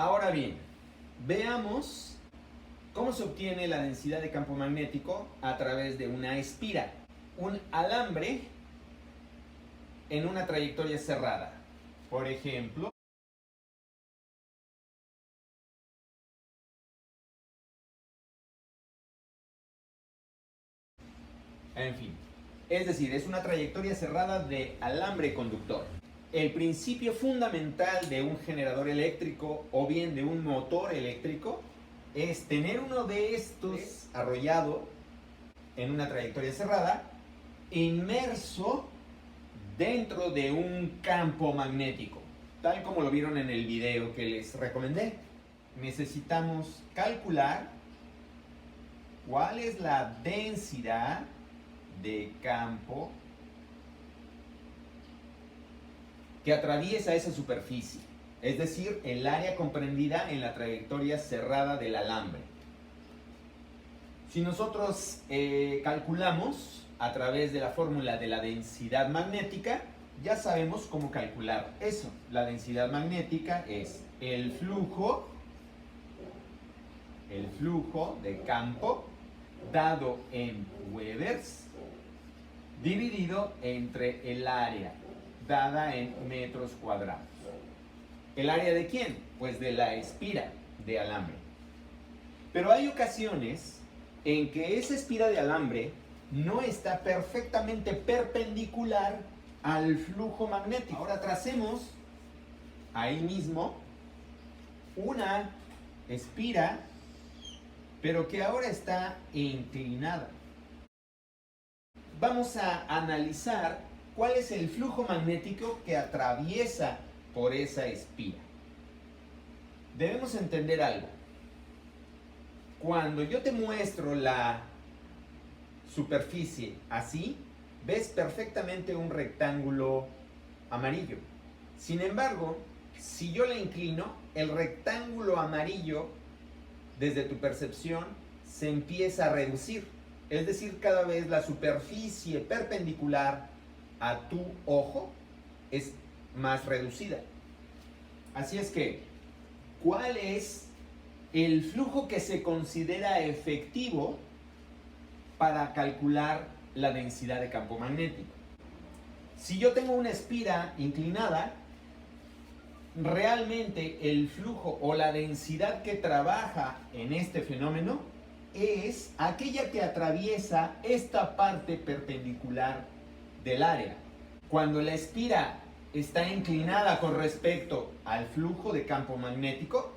Ahora bien, veamos cómo se obtiene la densidad de campo magnético a través de una espira, un alambre en una trayectoria cerrada. Por ejemplo, en fin, es decir, es una trayectoria cerrada de alambre conductor. El principio fundamental de un generador eléctrico o bien de un motor eléctrico es tener uno de estos arrollado en una trayectoria cerrada, inmerso dentro de un campo magnético, tal como lo vieron en el video que les recomendé. Necesitamos calcular cuál es la densidad de campo que atraviesa esa superficie, es decir, el área comprendida en la trayectoria cerrada del alambre. Si nosotros calculamos a través de la fórmula de la densidad magnética, ya sabemos cómo calcular eso. La densidad magnética es el flujo de campo dado en Webers dividido entre el área dada en metros cuadrados. ¿El área de quién? Pues de la espira de alambre. Pero hay ocasiones en que esa espira de alambre no está perfectamente perpendicular al flujo magnético. Ahora tracemos ahí mismo una espira, pero que ahora está inclinada. Vamos a analizar cuál es el flujo magnético que atraviesa por esa espira. Debemos entender algo. Cuando yo te muestro la superficie así, ves perfectamente un rectángulo amarillo. Sin embargo, si yo la inclino, el rectángulo amarillo, desde tu percepción, se empieza a reducir. Es decir, cada vez la superficie perpendicular a tu ojo es más reducida. Así es que, ¿cuál es el flujo que se considera efectivo para calcular la densidad de campo magnético? Si yo tengo una espira inclinada, realmente el flujo o la densidad que trabaja en este fenómeno es aquella que atraviesa esta parte perpendicular del área. Cuando la espira está inclinada con respecto al flujo de campo magnético,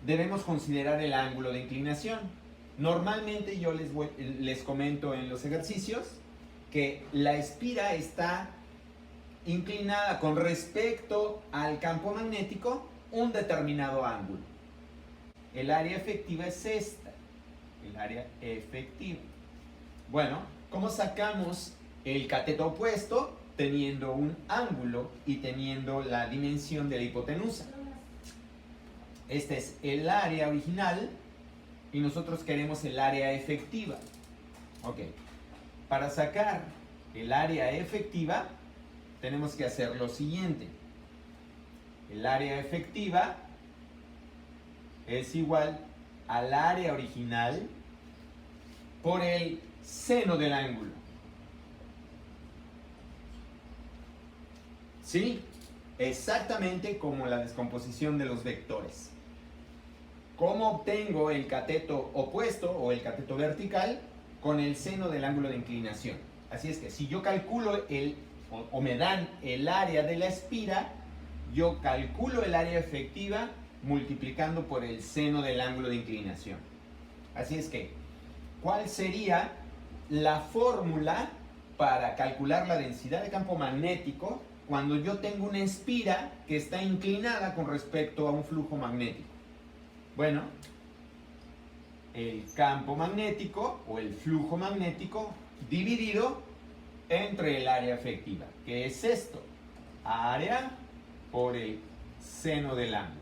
debemos considerar el ángulo de inclinación. Normalmente yo les comento en los ejercicios que la espira está inclinada con respecto al campo magnético un determinado ángulo. El área efectiva es esta, el área efectiva. Bueno, ¿cómo sacamos el cateto opuesto? Teniendo un ángulo y teniendo la dimensión de la hipotenusa. Este es el área original y nosotros queremos el área efectiva. Ok, para sacar el área efectiva tenemos que hacer lo siguiente. El área efectiva es igual al área original por el seno del ángulo. ¿Sí? Exactamente como la descomposición de los vectores. ¿Cómo obtengo el cateto opuesto o el cateto vertical? Con el seno del ángulo de inclinación. Así es que si yo calculo o me dan el área de la espira, yo calculo el área efectiva multiplicando por el seno del ángulo de inclinación. Así es que, ¿cuál sería la fórmula para calcular la densidad de campo magnético cuando yo tengo una espira que está inclinada con respecto a un flujo magnético? Bueno, el campo magnético o el flujo magnético dividido entre el área efectiva, que es esto, área por el seno del ángulo.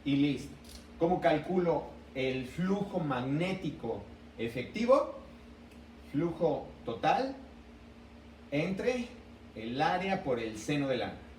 Y listo. ¿Cómo calculo el flujo magnético efectivo? Flujo total entre el área por el seno del ángulo.